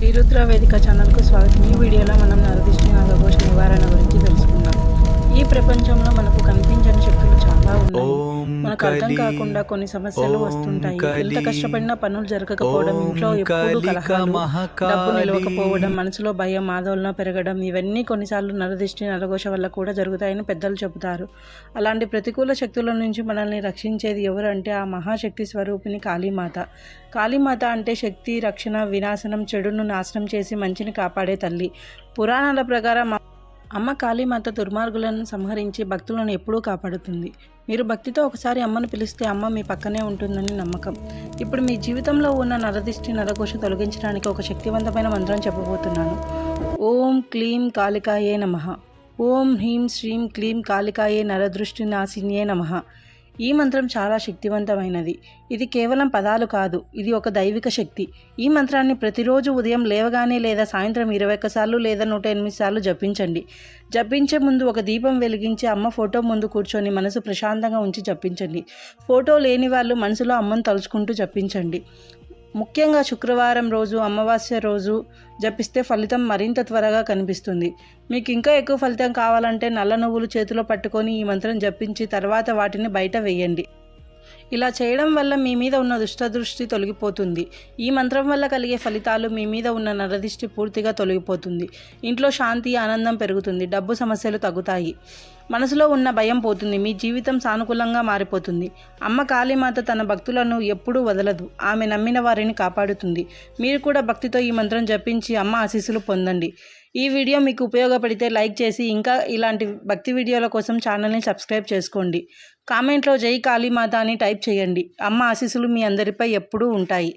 శ్రీరుద్ర వేదిక ఛానల్కు స్వాగతం. ఈ వీడియోలో మనం నరదిష్టి నాగదోష నివారణ గురించి తెలుసుకుందాం. ఈ ప్రపంచంలో మనకు కనిపించని శక్తులు చాలా ఉన్నాయి. మనకు అర్థం కాకుండా కొన్ని సమస్యలు వస్తుంటాయి. ఎంత కష్టపడినా పనులు జరగకపోవడం, ఇంట్లో ఎప్పుడూ కలహాలు, డబ్బు నిలవకపోవడం, మనసులో భయం, ఆందోళన పెరగడం, ఇవన్నీ కొన్నిసార్లు నరదిష్టి నరఘోష వల్ల కూడా జరుగుతాయని పెద్దలు చెబుతారు. అలాంటి ప్రతికూల శక్తుల నుంచి మనల్ని రక్షించేది ఎవరు అంటే ఆ మహాశక్తి స్వరూపిణి కాళీమాత. కాళీమాత అంటే శక్తి, రక్షణ, వినాశనం, చెడును నాశనం చేసి మంచిని కాపాడే తల్లి. పురాణాల ప్రకారం అమ్మ కాళీమాత దుర్మార్గులను సంహరించి భక్తులను ఎప్పుడూ కాపాడుతుంది. మీరు భక్తితో ఒకసారి అమ్మను పిలిస్తే అమ్మ మీ పక్కనే ఉంటుందని నమ్మకం. ఇప్పుడు మీ జీవితంలో ఉన్న నరదిష్టి నరఘోష తొలగించడానికి ఒక శక్తివంతమైన మంత్రం చెప్పబోతున్నాను. ఓం క్లీం కాళికాయే నమః. ఓం హ్రీం శ్రీం క్లీం కాళికాయే నరదృష్టి నాశిన్యే నమః. ఈ మంత్రం చాలా శక్తివంతమైనది. ఇది కేవలం పదాలు కాదు, ఇది ఒక దైవిక శక్తి. ఈ మంత్రాన్ని ప్రతిరోజు ఉదయం లేవగానే లేదా సాయంత్రం 21 సార్లు లేదా 108 సార్లు జపించండి. జపించే ముందు ఒక దీపం వెలిగించి అమ్మ ఫోటో ముందు కూర్చొని మనసు ప్రశాంతంగా ఉంచి జపించండి. ఫోటో లేని వాళ్ళు మనసులో అమ్మను తలుచుకుంటూ జపించండి. ముఖ్యంగా శుక్రవారం రోజు, అమావాస్య రోజు జపిస్తే ఫలితం మరింత త్వరగా కనిపిస్తుంది. మీకు ఇంకా ఎక్కువ ఫలితం కావాలంటే నల్ల నువ్వులు చేతిలో పట్టుకొని ఈ మంత్రం జపించి తర్వాత వాటిని బయట వేయండి. ఇలా చేయడం వల్ల మీ మీద ఉన్న దుష్టదృష్టి తొలగిపోతుంది. ఈ మంత్రం వల్ల కలిగే ఫలితాలు మీ మీద ఉన్న నరదిష్టి పూర్తిగా తొలగిపోతుంది. ఇంట్లో శాంతి, ఆనందం పెరుగుతుంది. డబ్బు సమస్యలు తగ్గుతాయి. మనసులో ఉన్న భయం పోతుంది. మీ జీవితం సానుకూలంగా మారిపోతుంది. అమ్మ కాళీమాత తన భక్తులను ఎప్పుడూ వదలదు. ఆమె నమ్మిన వారిని కాపాడుతుంది. మీరు కూడా భక్తితో ఈ మంత్రం జపించి అమ్మ ఆశీస్సులు పొందండి. ఈ వీడియో మీకు ఉపయోగపడితే లైక్ చేసి ఇంకా ఇలాంటి భక్తి వీడియోల కోసం ఛానల్ని సబ్స్క్రైబ్ చేసుకోండి. కామెంట్లో జై కాళీమాత అని టైప్ చేయండి. అమ్మ ఆశీస్సులు మీ అందరిపై ఎప్పుడూ ఉంటాయి.